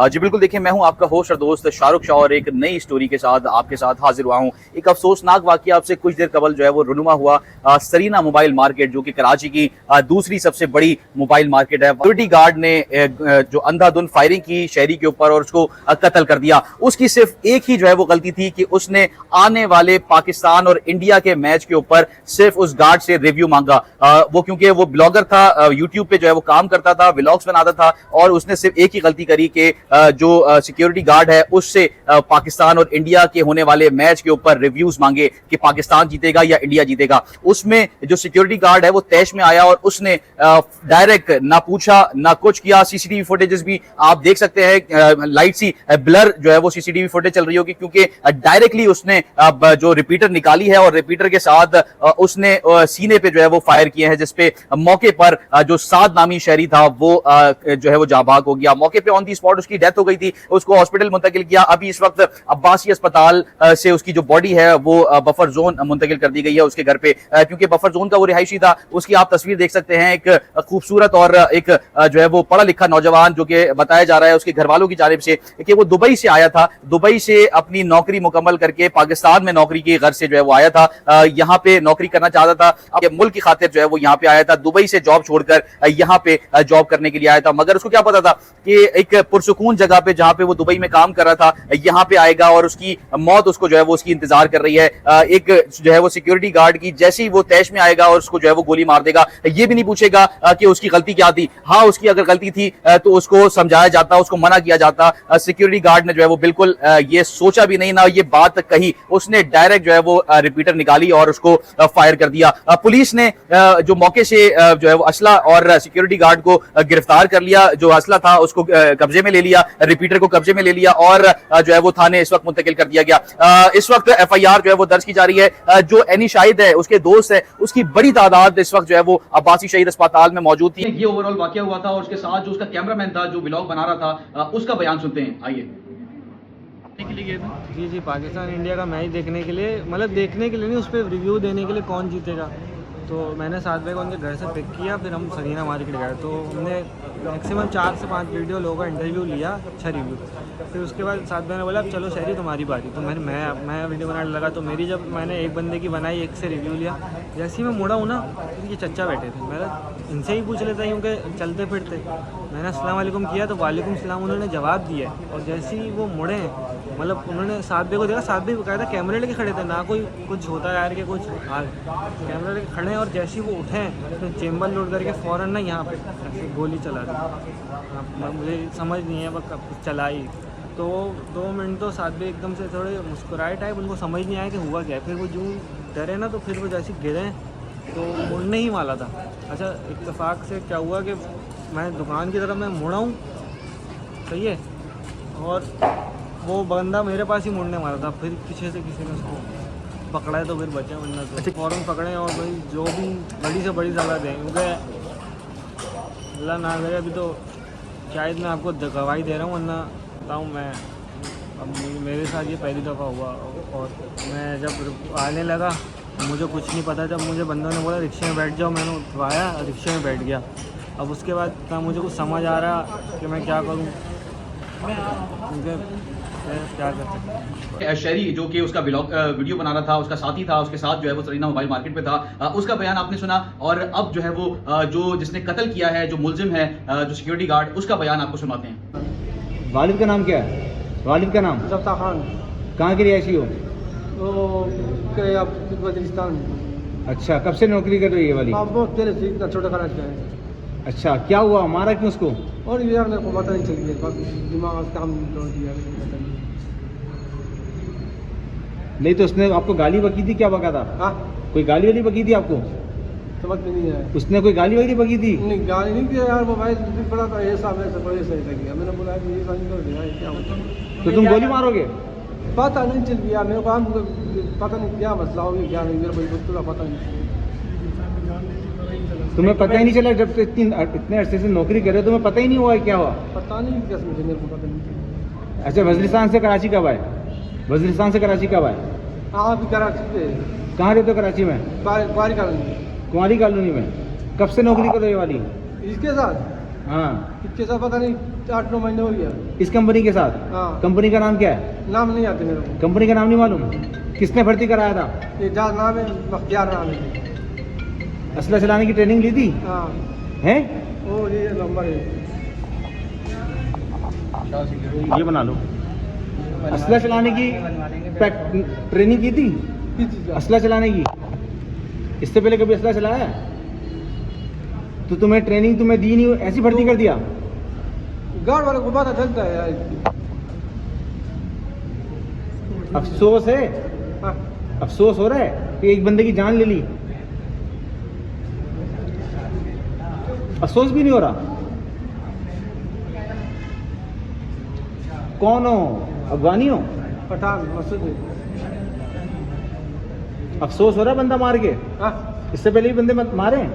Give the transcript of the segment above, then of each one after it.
जी बिल्कुल, देखिए मैं हूं आपका होस्ट और दोस्त शाहरुख शाह और एक नई स्टोरी के साथ आपके साथ हाजिर हुआ हूं। एक अफसोसनाक वाकया आपसे कुछ देर कबल जो है वो रुनुमा हुआ सरीना मोबाइल मार्केट, जो कि कराची की दूसरी सबसे बड़ी मोबाइल मार्केट है। सिक्योरिटी गार्ड ने जो अंधाधुंध फायरिंग की शहरी के ऊपर और उसको कत्ल कर दिया। उसकी सिर्फ एक ही जो है वो गलती थी कि उसने आने वाले पाकिस्तान और इंडिया के मैच के ऊपर सिर्फ उस गार्ड से रिव्यू मांगा। वो क्योंकि वो ब्लॉगर था, यूट्यूब पे जो है वो काम करता था, व्लॉग्स बनाता था, और उसने सिर्फ एक ही गलती करी कि जो सिक्योरिटी गार्ड है उससे पाकिस्तान और इंडिया के होने वाले मैच के ऊपर रिव्यूज मांगे कि पाकिस्तान जीतेगा या इंडिया जीतेगा। उसमें जो सिक्योरिटी गार्ड है वो तैश में आया और उसने डायरेक्ट ना पूछा ना कुछ किया। सीसीटीवी फुटेजेस भी आप देख सकते हैं, लाइट सी ब्लर जो है वो सीसीटीवी फुटेज चल रही होगी, क्योंकि डायरेक्टली उसने जो रिपीटर निकाली है और रिपीटर के साथ उसने सीने पे जो है वो फायर किए हैं, जिसपे मौके पर जो साद नामी शहरी था वो जो है वो जाबाग हो गया। मौके पे ऑन दी स्पॉट उसकी डेथ हो गई थी, उसको हॉस्पिटल मुंतकिल किया। अभी इस वक्त अब्बासी अस्पताल से उसकी जो बॉडी है वो बफर जोन मुंतकिल कर दी गई है उसके घर पे, क्योंकि बफर जोन का वो रिहायशी था। उसकी आप तस्वीर देख सकते हैं, एक खूबसूरत और एक जो है वो पढ़ा लिखा नौजवान, जो कि बताया जा रहा है उसके घर वालों की जानिब से कि वो दुबई से आया था। दुबई से अपनी नौकरी मुकम्मल करके पाकिस्तान में नौकरी की गर्ज से जो है वो आया था, यहाँ पे नौकरी करना चाहता था। अब मुल्क की खातिर जो है वो यहाँ पे आया था, दुबई से जॉब छोड़कर यहाँ पे जॉब करने के लिए आया था। मगर उसको क्या पता था कि एक पुरसुकून जगह पे जहां पे वो दुबई में काम कर रहा था, यहाँ पे आएगा और उसकी मौत उसको जो है वो उसकी इंतजार कर रही है। एक जो है वो सिक्योरिटी गार्ड की जैसे ही वो तैश में आएगा और उसको जो है वो गोली मार देगा। ये भी नहीं पूछेगा कि उसकी गलती क्या थी। हाँ, उसकी अगर गलती थी तो उसको समझाया जाता, उसको मना किया जाता। सिक्योरिटी गार्ड ने जो है वो बिल्कुल ये सोचा भी नहीं, ना ये बात कही। उसने डायरेक्ट जो है वो रिपीटर निकाली और उसको फायर कर दिया। पुलिस ने जो मौके से जो है वो असला और सिक्योरिटी गार्ड को गिरफ्तार कर लिया। जो असला था उसको कब्जे में ले लिया, रिपीटर को कब्जे में ले लिया और जो है वो थाने इस वक्त मुंतकिल कर दिया गया। इस वक्त एफआईआर जो है वो दर्ज की जा रही है। जो एनी शाहिद है, उसके दोस्त है, उसकी बड़ी तादाद इस वक्त जो है वो अब्बासी शहीद अस्पताल में मौजूद थी। ये ओवरऑल वाकया हुआ था और उसके साथ जो उसका कैमरामैन था जो व्लॉग बना रहा था, उसका बयान सुनते हैं, आइए। जी जी, पाकिस्तान इंडिया का मैच देखने के लिए, मतलब देखने के लिए नहीं, उस पर रिव्यू देने के लिए कौन जीतेगा। तो मैंने 7 बजे को उनके घर से पिक किया, फिर हम सरीना मार्केट गए। तो हमने मैक्सिमम 4 से 5 वीडियो लोगों का इंटरव्यू लिया, अच्छा रिव्यू। फिर उसके बाद 7 बजे ने बोला अब चलो शहरी तुम्हारी बारी। तो मैं वीडियो बनाने लगा। तो मेरी जब मैंने एक बंदे की बनाई, एक से रिव्यू लिया, जैसे ही मैं मुड़ा हूँ ना, ये चच्चा बैठे थे। मैं इनसे ही पूछ लेता हूँ कि चलते फिरते। मैंने अस्सलाम वालेकुम किया तो वालेकुम सलाम उन्होंने जवाब दिया। और जैसे ही वो मुड़े, मतलब उन्होंने 7 बजे को देखा, 7 बजे बकायदा कैमरे लेके खड़े थे, ना कोई कुछ होता यार कि कुछ हाल, कैमरे लेके खड़े हैं। और जैसे ही वो उठे तो चेम्बर लोड करके फ़ौरन ना यहाँ पे ऐसे गोली चला दी। मुझे समझ नहीं है वो कब चलाई। तो 2 मिनट तो 7 बजे एकदम से थोड़े मुस्कुराए टाइप, उनको समझ नहीं आया कि हुआ क्या है। फिर वो जो डरे ना, तो फिर वो जैसे गिरे तो मुड़ने ही वाला था। अच्छा, इत्तेफाक से क्या हुआ कि मैं दुकान की तरफ मैं मुड़ा हूँ, सही है, और वो बंदा मेरे पास ही मुड़ने वाला था। फिर पीछे से किसी ने उसको पकड़ा है तो फिर बचे, वरना तो फ़ौरन पकड़े। और भाई जो भी बड़ी से बड़ी सज़ा दें, क्योंकि अल्लाह ना करे अभी तो शायद मैं आपको गवाही दे रहा हूँ, वरना बताऊँ मैं, अब मेरे साथ ये पहली दफ़ा हुआ। और मैं जब आने लगा मुझे कुछ नहीं पता। जब मुझे बंदों ने बोला रिक्शे में बैठ जाओ, मैंने उठवाया, रिक्शे में बैठ गया। अब उसके बाद ना मुझे कुछ समझ आ रहा कि मैं क्या करूँ, मुझे क्या कर सकता। शहरी जो कि उसका वीडियो बना रहा था, उसका साथी था, उसके साथ जो है वो सरीना मोबाइल मार्केट पे था, उसका बयान आपने सुना। और अब जो है वो जो जिसने कत्ल किया है, जो मुलजिम है, जो सिक्योरिटी गार्ड, उसका बयान आपको सुनाते हैं। वालिद का नाम क्या है? वालिद का नाम जफ्ता खान। कहाँ की रिहायशी हो? वो वजीरिस्तान। अच्छा, कब से नौकरी कर रही है वाली? आप बहुत पहले से, इतना छोटा खराज का है। अच्छा, क्या हुआ, मारा क्यों उसको? और यार मेरे को पता नहीं चल गया, दिमाग काम तोड़ दिया, पता नहीं। नहीं तो उसने आपको गाली बकी थी, क्या बका था? हाँ, कोई गाली वाली बकी थी आपको? समझ में नहीं आया। उसने कोई गाली वाली बकी थी? नहीं, गाली नहीं किया यार, मोबाइल पड़ा था, ऐसा मेरे बड़े सही लग गया। मैंने बोला ये साइन कर दिया, क्या होता? तो तुम गोली मारोगे? पता नहीं चल गया मेरे को, पता नहीं क्या मसला हो गया, क्या नहीं, मेरे को पता नहीं। तुम्हें पता ही नहीं चला जब से इतने अरसे से नौकरी कर रहे हो, तुम्हें पता ही नहीं हुआ क्या हुआ? पता नहीं कैसे, मुझे मेरे को पता नहीं। अच्छा, वजीरिस्तान से कराची कब आए? वजीरिस्तान से कराची कब आए? हाँ, अभी कराची पे। कहाँ रहते हो कराची में? कुआरी कॉलोनी। कुंवारी कॉलोनी में। कब से नौकरी कर रहे हो वाली? इसके साथ? हाँ। इसके साथ पता नहीं 8-9 महीने हो गया। इस कंपनी के साथ? हाँ। कंपनी का नाम क्या है? नाम नहीं आते मेरे को। कंपनी का नाम नहीं मालूम? किसने भर्ती कराया था? ये जहाँ नाम है बख्तियार नाम है। असला चलाने की ट्रेनिंग ली थी? हाँ हैं? वो ये नंबर है। ये बना लो। असला चलाने की ट्रेनिंग की थी? किस चीज़ का? असला चलाने की? इससे पहले कभी असला चलाया है? तो तुम्हें ट्रेनिंग तुम्हें दी नहीं, ऐसी भर्ती कर दिया? गार्ड वाले को पता चलता है यार। अफसोस है, हाँ। अफसोस हो रहा है कि एक बंदे की जान ले ली। अफसोस भी नहीं हो रहा? कौन हो? अफगानी हो? पठान मसूद है। अफसोस हो रहा है बंदा मार के? हाँ। इससे पहले भी बंदे मत मारे हैं?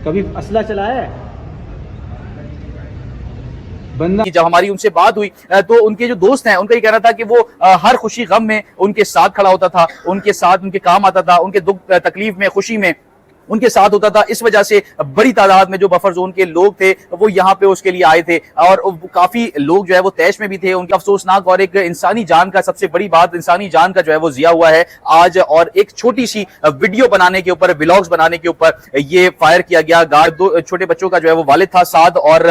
कभी असला चलाया है बंदा? कि जब हमारी उनसे बात हुई तो उनके जो दोस्त हैं उनका ये कहना था कि वो हर खुशी गम में उनके साथ खड़ा होता था, उनके साथ उनके काम आता था, उनके दुख तकलीफ में खुशी में उनके साथ होता था। इस वजह से बड़ी तादाद में जो बफर जोन के लोग थे वो यहाँ पे उसके लिए आए थे और काफी लोग जो है वो तैश में भी थे। उनका अफसोसनाक और एक इंसानी जान का, सबसे बड़ी बात इंसानी जान का जो है वो जिया हुआ है आज। और एक छोटी सी वीडियो बनाने के ऊपर, व्लॉग्स बनाने के ऊपर ये फायर किया गया। गार्ड, 2 छोटे बच्चों का जो है वो वालिद था साद और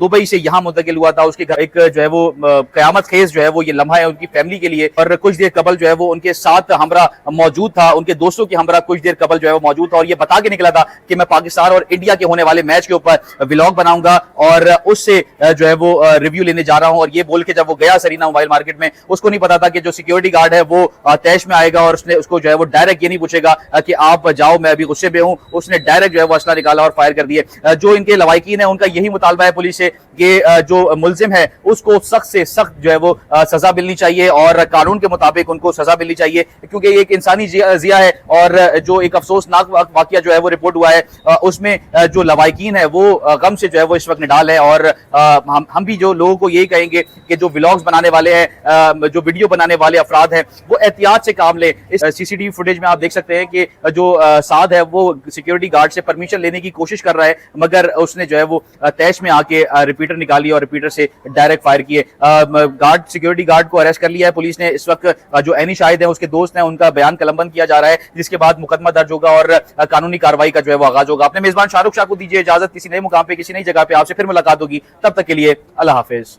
दुबई से यहाँ मुंतकिल हुआ था। उसके घर एक जो है वो कयामत खेज जो है वो ये लम्हा है उनकी फैमिली के लिए। और कुछ देर कबल जो है वो उनके साथ हमरा मौजूद था, उनके दोस्तों की हमरा कुछ देर कबल जो है वो मौजूद था और ये बता के निकला था कि मैं पाकिस्तान और इंडिया के होने वाले मैच के ऊपर व्लॉग बनाऊंगा और उससे जो है वो रिव्यू लेने जा रहा हूं। और ये बोल के जब वो गया सरीना मोबाइल मार्केट में, उसको नहीं पता था कि जो सिक्योरिटी गार्ड है वो तैश में आएगा और उसने उसको जो है वो डायरेक्ट ये नहीं पूछेगा कि आप जाओ मैं अभी गुस्से में हूं। उसने डायरेक्ट जो है वो असला निकाला और फायर कर दिए। जो इनके लवाकिन है उनका यही मुतालबा है पुलिस से कि जो मुलजिम है उसको सख्त से सख्त जो है वो सजा मिलनी चाहिए और कानून के मुताबिक उनको सजा मिलनी चाहिए, क्योंकि ये एक इंसानी जिया है। और जो एक अफसोसनाक वाकया जो है वो रिपोर्ट हुआ है उसमें जो लवाकिन है वो गम से जो है वो इस वक्त निडाल है। और हम भी जो लोगों को यही कहेंगे कि जो व्लॉग्स बनाने वाले हैं, जो वीडियो बनाने वाले अफराद हैं, वो एहतियात से काम लें। इस सीसीटीवी फुटेज में आप देख सकते हैं कि जो साद है वो सिक्योरिटी गार्ड से परमिशन लेने की कोशिश कर रहा है, मगर उसने जो है वो तैश में आके रिपीटर निकाली और रिपीटर से डायरेक्ट फायर किए। गार्ड, सिक्योरिटी गार्ड को अरेस्ट कर लिया है पुलिस ने। इस वक्त जो एनी शाहिद है उसके दोस्त हैं उनका बयान कलमबंद किया जा रहा है, जिसके बाद मुकदमा दर्ज होगा और कानूनी कार्रवाई का जो है वो आगाज होगा। अपने मेजबान शाहरुख शाह को दीजिए इजाजत। किसी नए मुकाम पे, किसी नई जगह पे आपसे फिर मुलाकात होगी। तब तक के लिए अल्लाह हाफिज।